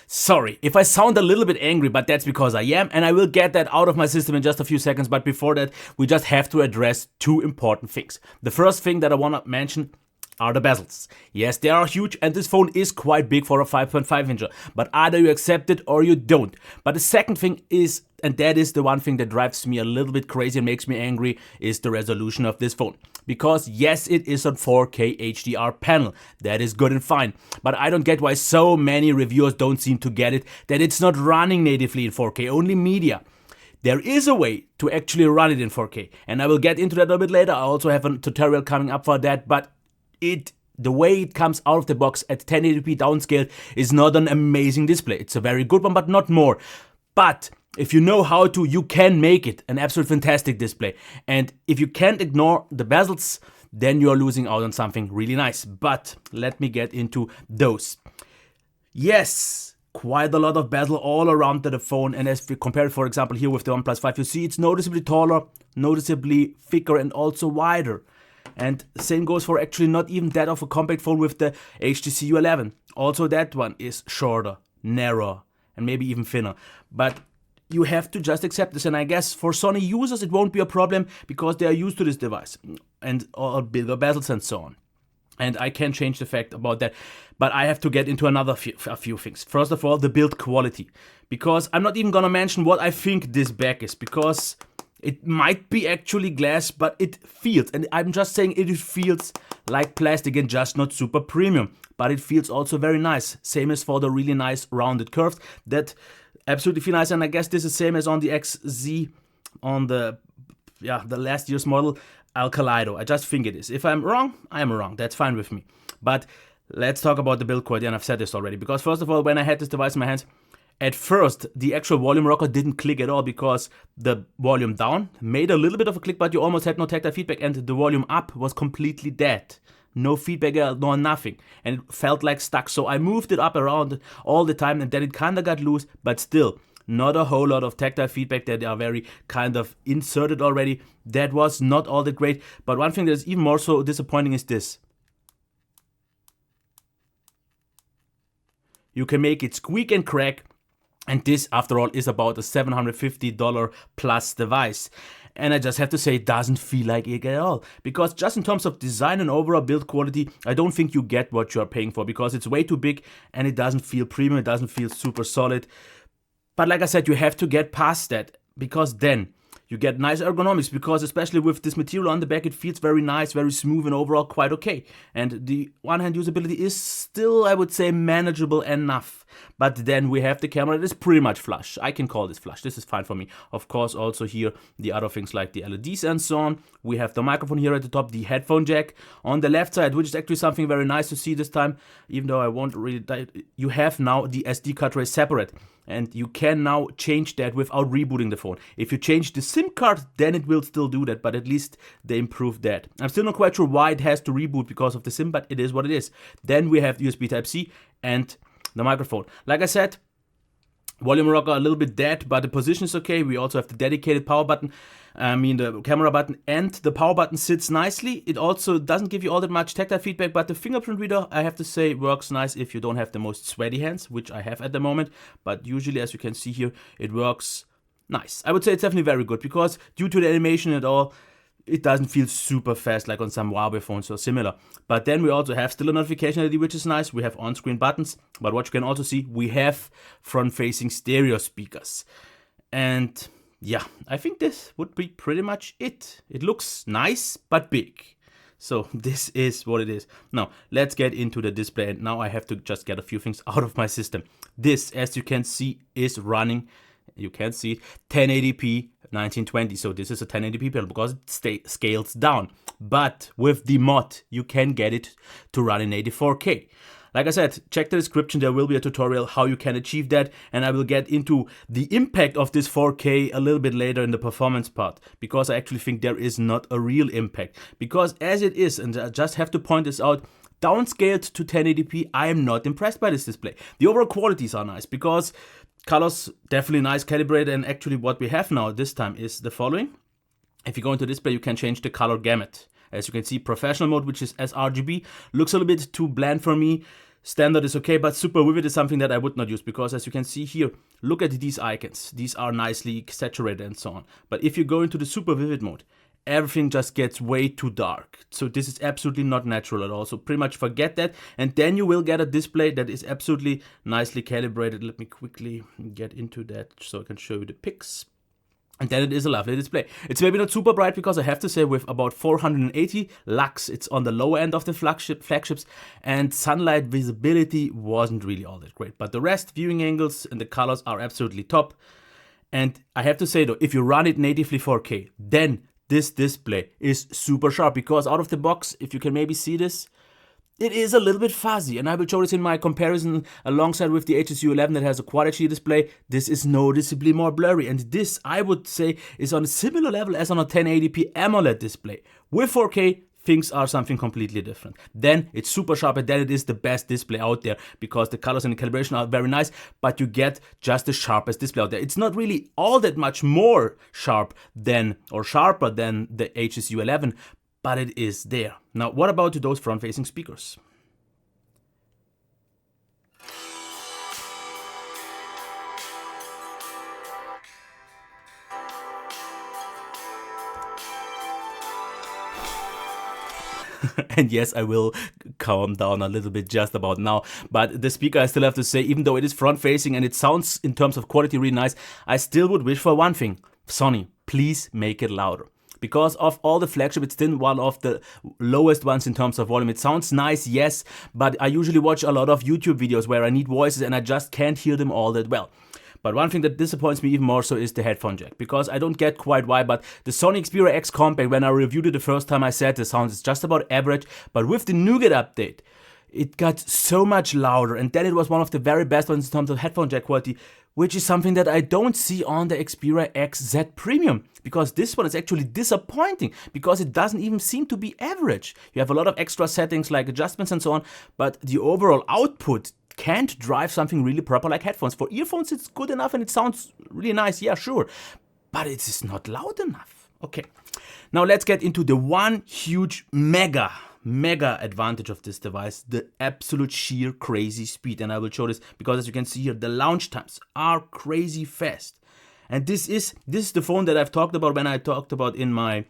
Sorry if I sound a little bit angry, but that's because I am, and I will get that out of my system in just a few seconds. But before that, we just have to address two important things. The first thing that I want to mention are the bezels. Yes, they are huge, and this phone is quite big for a 5.5 incher, but either you accept it or you don't. But the second thing is, and that is the one thing that drives me a little bit crazy and makes me angry, is the resolution of this phone. Because yes, it is a 4K HDR panel, that is good and fine, but I don't get why so many reviewers don't seem to get it, that it's not running natively in 4K, only media. There is a way to actually run it in 4K, and I will get into that a bit later. I also have a tutorial coming up for that, but the way it comes out of the box at 1080p downscaled is not an amazing display. It's a very good one, but not more. But if you know how to, you can make it an absolute fantastic display. And if you can't ignore the bezels, then you are losing out on something really nice. But let me get into those. Yes, quite a lot of bezel all around the phone. And as we compare it, for example, here with the OnePlus 5, you see it's noticeably taller, noticeably thicker, and also wider. And same goes for actually not even that of a compact phone with the HTC U11. Also that one is shorter, narrower, and maybe even thinner. But you have to just accept this, and I guess for Sony users it won't be a problem because they are used to this device and all bigger bezels and so on. And I can change the fact about that, but I have to get into a few things. First of all, the build quality, because I'm not even gonna mention what I think this back is, because it might be actually glass, but it feels, and I'm just saying it feels like plastic and just not super premium. But it feels also very nice. Same as for the really nice rounded curves. That absolutely feel nice, and I guess this is same as on the XZ, on the last year's model Al Kaleido. I just think it is. If I'm wrong, I am wrong. That's fine with me. But let's talk about the build quality, and I've said this already. Because first of all, when I had this device in my hands, at first, the actual volume rocker didn't click at all because the volume down made a little bit of a click, but you almost had no tactile feedback, and the volume up was completely dead. No feedback, no nothing, and it felt like stuck. So I moved it up around all the time, and then it kind of got loose, but still not a whole lot of tactile feedback that are very kind of inserted already. That was not all that great. But one thing that is even more so disappointing is this. You can make it squeak and crack. And this, after all, is about a $750 plus device. And I just have to say, it doesn't feel like it at all. Because just in terms of design and overall build quality, I don't think you get what you are paying for. Because it's way too big and it doesn't feel premium, it doesn't feel super solid. But like I said, you have to get past that. Because then you get nice ergonomics, because especially with this material on the back, it feels very nice, very smooth, and overall quite okay. And the one-hand usability is still, I would say, manageable enough. But then we have the camera that is pretty much flush. I can call this flush. This is fine for me. Of course, also here, the other things like the LEDs and so on. We have the microphone here at the top, the headphone jack on the left side, which is actually something very nice to see this time, even though I won't really... You have now the SD card tray separate. And you can now change that without rebooting the phone. If you change the SIM card, then it will still do that, but at least they improved that. I'm still not quite sure why it has to reboot because of the SIM, but it is what it is. Then we have USB Type-C and the microphone. Like I said, volume rocker a little bit dead, but the position is okay. We also have the dedicated power button. The camera button and the power button sits nicely. It also doesn't give you all that much tactile feedback, but the fingerprint reader, I have to say, works nice if you don't have the most sweaty hands, which I have at the moment. But usually, as you can see here, it works nice. I would say it's definitely very good because due to the animation and all, it doesn't feel super fast like on some Huawei phones or similar. But then we also have still a notification LED, which is nice. We have on-screen buttons, but what you can also see, we have front-facing stereo speakers. And yeah, I think this would be pretty much it. It looks nice, but big. So this is what it is. Now, let's get into the display. And now I have to just get a few things out of my system. This, as you can see, is running, you can see it, 1080p 1920. So this is a 1080p panel because it scales down. But with the mod, you can get it to run in 84K. Like I said, check the description, there will be a tutorial how you can achieve that, and I will get into the impact of this 4K a little bit later in the performance part, because I actually think there is not a real impact. Because as it is, and I just have to point this out, downscaled to 1080p, I am not impressed by this display. The overall qualities are nice, because colors definitely nice, calibrated, and actually what we have now this time is the following. If you go into display, you can change the color gamut. As you can see, professional mode, which is sRGB, looks a little bit too bland for me. Standard is okay, but super vivid is something that I would not use because as you can see here, look at these icons. These are nicely saturated and so on. But if you go into the super vivid mode, everything just gets way too dark. So this is absolutely not natural at all. So pretty much forget that. And then you will get a display that is absolutely nicely calibrated. Let me quickly get into that so I can show you the pics. And then it is a lovely display. It's maybe not super bright because I have to say with about 480 lux, it's on the lower end of the flagships, and sunlight visibility wasn't really all that great. But the rest, viewing angles and the colors are absolutely top. And I have to say though, if you run it natively 4K, then this display is super sharp because out of the box, if you can maybe see this, it is a little bit fuzzy, and I will show this in my comparison alongside with the HSU 11 that has a Quad HD display. This is noticeably more blurry, and this, I would say, is on a similar level as on a 1080p AMOLED display. With 4K, things are something completely different. Then it's super sharp, and then it is the best display out there because the colors and the calibration are very nice, but you get just the sharpest display out there. It's not really all that much more sharp than, or sharper than the HSU 11, but it is there. Now, what about those front-facing speakers? And yes, I will calm down a little bit just about now, but the speaker, I still have to say, even though it is front-facing and it sounds in terms of quality really nice, I still would wish for one thing. Sony, please make it louder. Because of all the flagship, it's still one of the lowest ones in terms of volume. It sounds nice, yes, but I usually watch a lot of YouTube videos where I need voices and I just can't hear them all that well. But one thing that disappoints me even more so is the headphone jack, because I don't get quite why, but the Sony Xperia X Compact, when I reviewed it the first time, I said the sound is just about average, but with the Nougat update, it got so much louder, and then it was one of the very best ones in terms of headphone jack quality, which is something that I don't see on the Xperia XZ Premium, because this one is actually disappointing, because it doesn't even seem to be average. You have a lot of extra settings like adjustments and so on, but the overall output can't drive something really proper like headphones. For earphones it's good enough and it sounds really nice, yeah sure, but it is not loud enough. Okay, now let's get into the one huge mega advantage of this device, the absolute sheer crazy speed. And I will show this because as you can see here, the launch times are crazy fast. And this is the phone that I've talked about when I talked about in my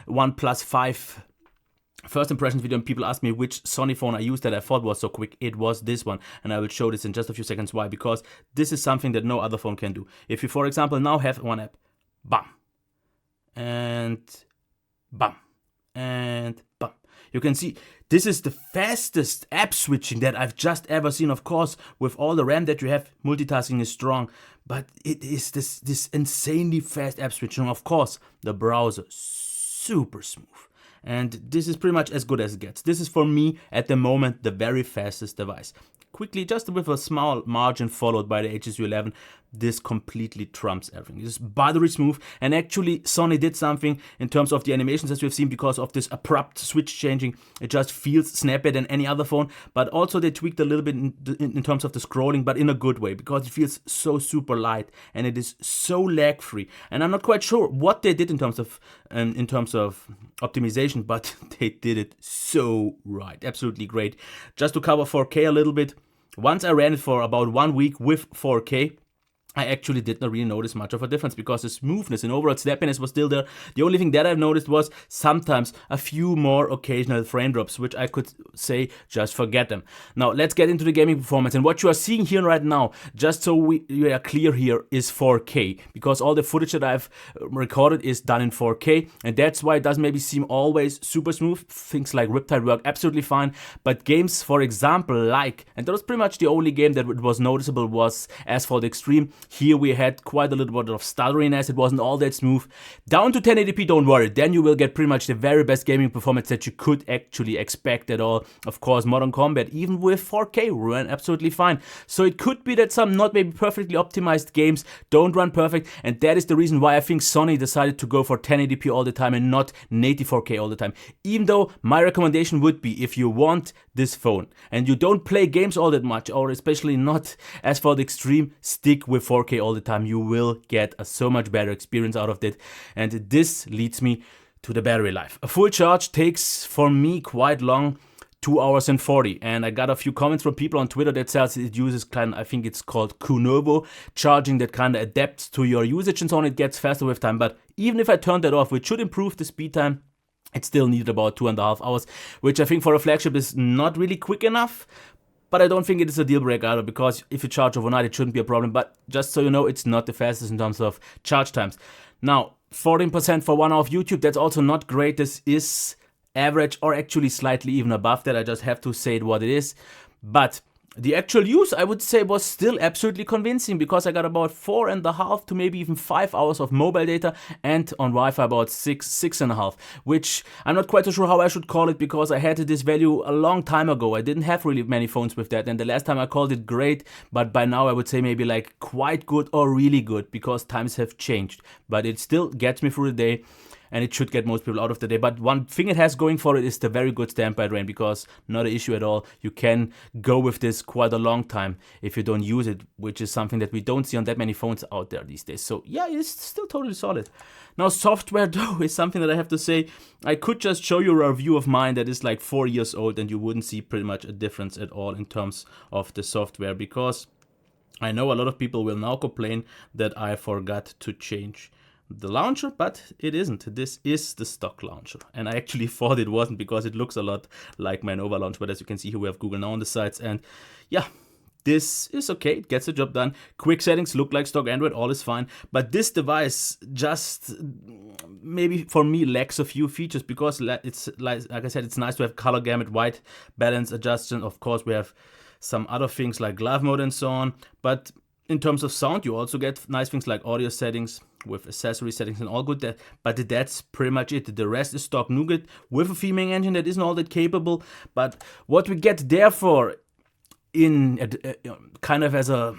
OnePlus 5 first impressions video, and people asked me which Sony phone I used that I thought was so quick. It was this one, and I will show this in just a few seconds why, because this is something that no other phone can do. If you, for example, now have one app, bam, and bam, and bam. You can see this is the fastest app switching that I've just ever seen. Of course, with all the RAM that you have, multitasking is strong, but it is this insanely fast app switching. Of course, the browser, super smooth. And this is pretty much as good as it gets. This is for me, at the moment, the very fastest device. Quickly, just with a small margin followed by the HSU 11, this completely trumps everything. This is buttery smooth, and actually Sony did something in terms of the animations as we've seen because of this abrupt switch changing. It just feels snappier than any other phone, but also they tweaked a little bit in terms of the scrolling, but in a good way, because it feels so super light and it is so lag free. And I'm not quite sure what they did in terms of optimization, but they did it so right. Absolutely great. Just to cover 4K a little bit, once I ran it for about 1 week with 4K, I actually did not really notice much of a difference because the smoothness and overall snappiness was still there. The only thing that I've noticed was sometimes a few more occasional frame drops, which I could say just forget them. Now let's get into the gaming performance, and what you are seeing here right now, just so we are clear here, is 4K, because all the footage that I've recorded is done in 4K, and that's why it doesn't maybe seem always super smooth. Things like Riptide work absolutely fine, but games, for example, like, and that was pretty much the only game that was noticeable, was Asphalt Extreme. Here we had quite a little bit of stuttering as it wasn't all that smooth. Down to 1080p, don't worry, then you will get pretty much the very best gaming performance that you could actually expect at all. Of course, Modern Combat, even with 4K, ran absolutely fine. So it could be that some not maybe perfectly optimized games don't run perfect, and that is the reason why I think Sony decided to go for 1080p all the time and not native 4K all the time. Even though my recommendation would be, if you want this phone and you don't play games all that much, or especially not Asphalt Extreme, stick with 4K all the time. You will get a so much better experience out of it. And this leads me to the battery life. A full charge takes for me quite long 2 hours and 40. And I got a few comments from people on Twitter that says it uses I think it's called Kunovo charging that kind of adapts to your usage and so on. It gets faster with time. But even if I turn that off, which should improve the speed time, it still needed about 2.5 hours, which I think for a flagship is not really quick enough. But I don't think it is a deal breaker either, because if you charge overnight, it shouldn't be a problem. But just so you know, it's not the fastest in terms of charge times. Now, 14% for 1 hour of YouTube, that's also not great. This is average, or actually slightly even above that. I just have to say it what it is. But the actual use, I would say, was still absolutely convincing, because I got about 4.5 to maybe even 5 hours of mobile data, and on Wi-Fi about 6.5, which I'm not quite so sure how I should call it, because I had this value a long time ago. I didn't have really many phones with that, and the last time I called it great, but by now I would say maybe like quite good or really good, because times have changed. But it still gets me through the day, and it should get most people out of the day. But one thing it has going for it is the very good standby drain, because not an issue at all. You can go with this quite a long time if you don't use it, which is something that we don't see on that many phones out there these days. So yeah, it's still totally solid. Now, software though is something that I have to say, I could just show you a review of mine that is like 4 years old, and you wouldn't see pretty much a difference at all in terms of the software, because I know a lot of people will now complain that I forgot to change the launcher, but it isn't. This is the stock launcher, and I actually thought it wasn't, because it looks a lot like my Nova launcher. But as you can see here, we have Google Now on the sides, and yeah, this is okay. It gets the job done. Quick settings look like stock Android, all is fine. But this device just maybe for me lacks a few features, because it's like I said, it's nice to have color gamut, white balance adjustment. Of course, we have some other things like glove mode and so on, but in terms of sound, you also get nice things like audio settings with accessory settings and all good. But that's pretty much it. The rest is stock nougat with a theming engine that isn't all that capable. But what we get therefore in kind of as a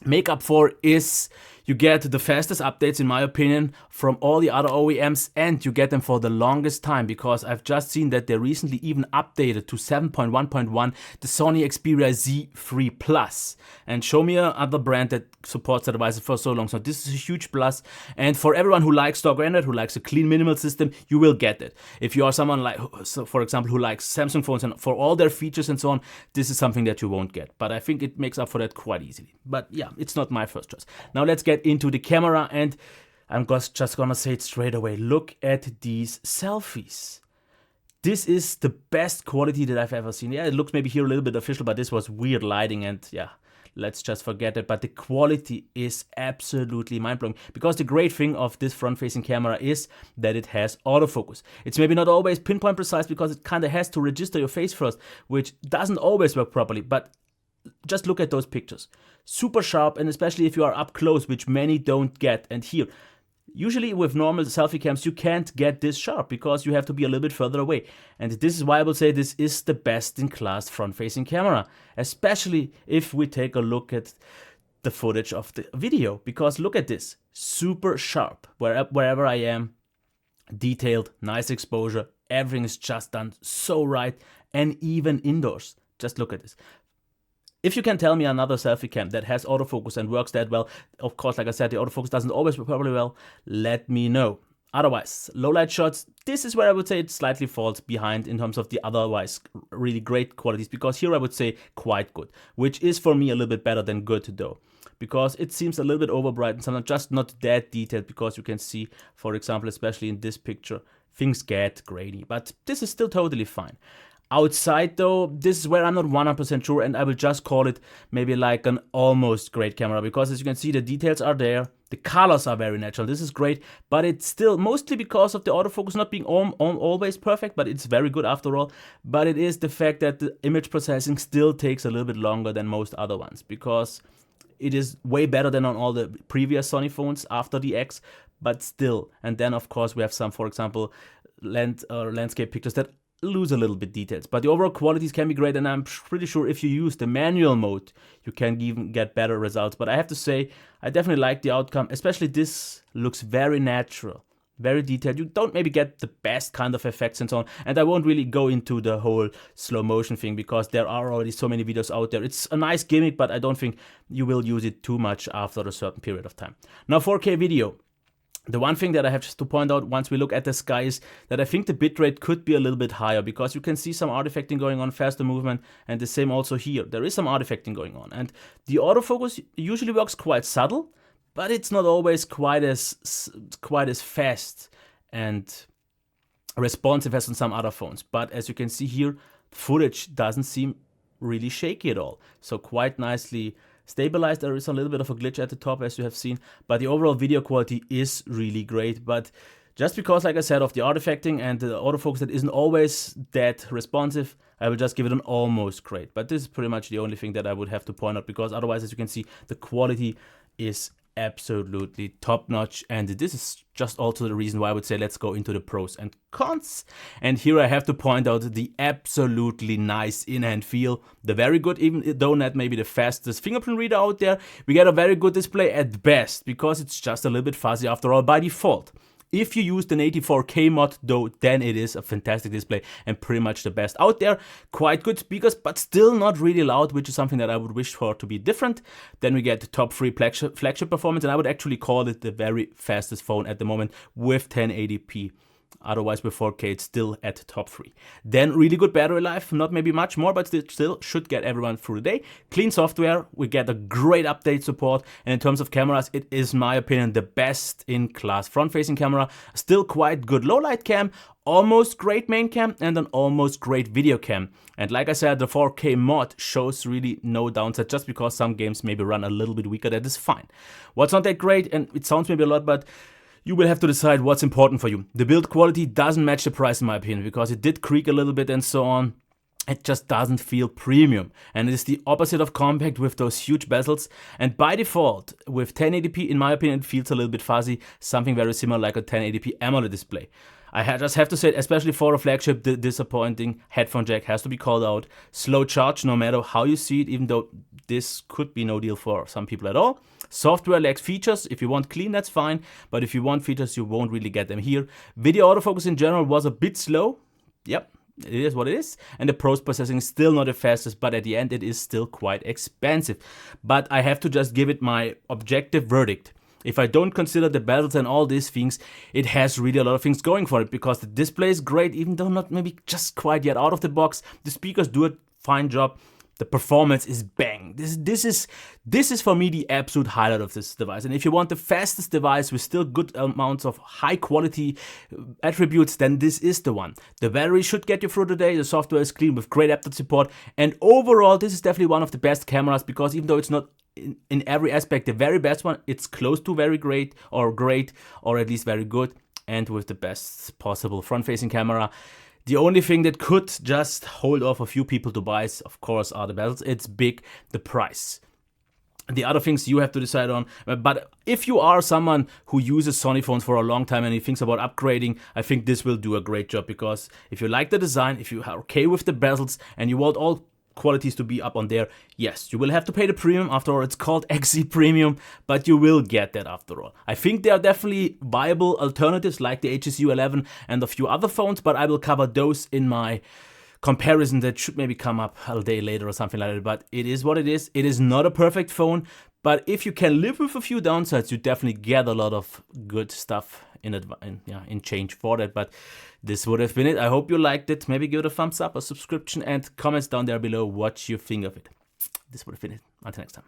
makeup for is you get the fastest updates, in my opinion, from all the other OEMs, and you get them for the longest time, because I've just seen that they recently even updated to 7.1.1 the Sony Xperia Z3 Plus. And show me another brand that supports the devices for so long. So this is a huge plus. And for everyone who likes stock Android, who likes a clean minimal system, you will get it. If you are someone like, so for example, who likes Samsung phones and for all their features and so on, this is something that you won't get. But I think it makes up for that quite easily. But yeah, it's not my first choice. Now let's get into the camera, and I'm just gonna say it straight away. Look at these selfies. This is the best quality that I've ever seen. Yeah, it looks maybe here a little bit official, but this was weird lighting, and yeah, let's just forget it. But the quality is absolutely mind-blowing, because the great thing of this front-facing camera is that it has autofocus. It's maybe not always pinpoint precise, because it kind of has to register your face first, which doesn't always work properly, but just look at those pictures. Super sharp, and especially if you are up close, which many don't get. And here, usually with normal selfie cams, you can't get this sharp, because you have to be a little bit further away. And this is why I would say this is the best-in-class front-facing camera, especially if we take a look at the footage of the video. Because look at this, super sharp wherever I am, detailed, nice exposure, everything is just done so right, and even indoors. Just look at this. If you can tell me another selfie cam that has autofocus and works that well, of course, like I said, the autofocus doesn't always work properly well, let me know. Otherwise, low light shots, this is where I would say it slightly falls behind in terms of the otherwise really great qualities, because here I would say quite good, which is for me a little bit better than good though, because it seems a little bit overbright and sometimes just not that detailed, because you can see, for example, especially in this picture, things get grainy, but this is still totally fine. Outside though, this is where I'm not 100% sure, and I will just call it maybe like an almost great camera, because as you can see, the details are there, the colors are very natural, this is great, but it's still mostly because of the autofocus not being always perfect, but it's very good after all. But it is the fact that the image processing still takes a little bit longer than most other ones, because it is way better than on all the previous Sony phones after the X, but still. And then of course we have some, for example, landscape pictures that lose a little bit details, but the overall qualities can be great, and I'm pretty sure if you use the manual mode you can even get better results. But I have to say, I definitely like the outcome, especially this looks very natural, very detailed. You don't maybe get the best kind of effects and so on, and I won't really go into the whole slow motion thing, because there are already so many videos out there. It's a nice gimmick, but I don't think you will use it too much after a certain period of time. Now 4K video. The one thing that I have just to point out once we look at the sky is that I think the bitrate could be a little bit higher, because you can see some artifacting going on, faster movement, and the same also here. There is some artifacting going on, and the autofocus usually works quite subtle, but it's not always quite as fast and responsive as on some other phones. But as you can see here, footage doesn't seem really shaky at all. So quite nicely stabilized. There is a little bit of a glitch at the top, as you have seen, but the overall video quality is really great. But just because, like I said, of the artifacting and the autofocus that isn't always that responsive, I will just give it an almost great. But this is pretty much the only thing that I would have to point out, because otherwise, as you can see, the quality is absolutely top notch. And this is just also the reason why I would say let's go into the pros and cons. And here I have to point out the absolutely nice in-hand feel, the very good, even though not maybe the fastest fingerprint reader out there, we get a very good display at best, because it's just a little bit fuzzy after all by default. If you used an 84K mod though, then it is a fantastic display and pretty much the best out there. Quite good speakers, but still not really loud, which is something that I would wish for to be different. Then we get the top 3 flagship performance, and I would actually call it the very fastest phone at the moment with 1080p. Otherwise, with 4K, it's still at top 3. Then really good battery life, not maybe much more, but still should get everyone through the day. Clean software, we get a great update support, and in terms of cameras, it is, in my opinion, the best in class front-facing camera. Still quite good low-light cam, almost great main cam, and an almost great video cam. And like I said, the 4K mod shows really no downside, just because some games maybe run a little bit weaker, that is fine. What's not that great, and it sounds maybe a lot, but you will have to decide what's important for you. The build quality doesn't match the price, in my opinion, because it did creak a little bit and so on. It just doesn't feel premium. And it is the opposite of compact with those huge bezels. And by default, with 1080p, in my opinion, it feels a little bit fuzzy, something very similar like a 1080p AMOLED display. I just have to say, especially for a flagship, the disappointing headphone jack has to be called out. Slow charge, no matter how you see it, even though this could be no deal for some people at all. Software lacks features. If you want clean, that's fine. But if you want features, you won't really get them here. Video autofocus in general was a bit slow. Yep, it is what it is. And the post-processing is still not the fastest, but at the end, it is still quite expensive. But I have to just give it my objective verdict. If I don't consider the bezels and all these things, it has really a lot of things going for it, because the display is great, even though not maybe just quite yet out of the box. The speakers do a fine job. The performance is bang. This is for me the absolute highlight of this device. And if you want the fastest device with still good amounts of high quality attributes, then this is the one. The battery should get you through the day. The software is clean with great update support. And overall, this is definitely one of the best cameras, because even though it's not in every aspect the very best one, it's close to very great, or at least very good, and with the best possible front-facing camera. The only thing that could just hold off a few people to buy, of course, are the bezels. It's big, the price. The other things you have to decide on. But if you are someone who uses Sony phones for a long time and he thinks about upgrading, I think this will do a great job, because if you like the design, if you are okay with the bezels, and you want all qualities to be up on there, yes, you will have to pay the premium. After all, it's called XZ Premium, but you will get that after all. I think there are definitely viable alternatives like the HSU 11 and a few other phones, but I will cover those in my comparison that should maybe come up a day later or something like that. But it is what it is. It is not a perfect phone, but if you can live with a few downsides, you definitely get a lot of good stuff in change for that. But this would have been it. I hope you liked it. Maybe give it a thumbs up, a subscription, and comments down there below what you think of it. This would have been it. Until next time.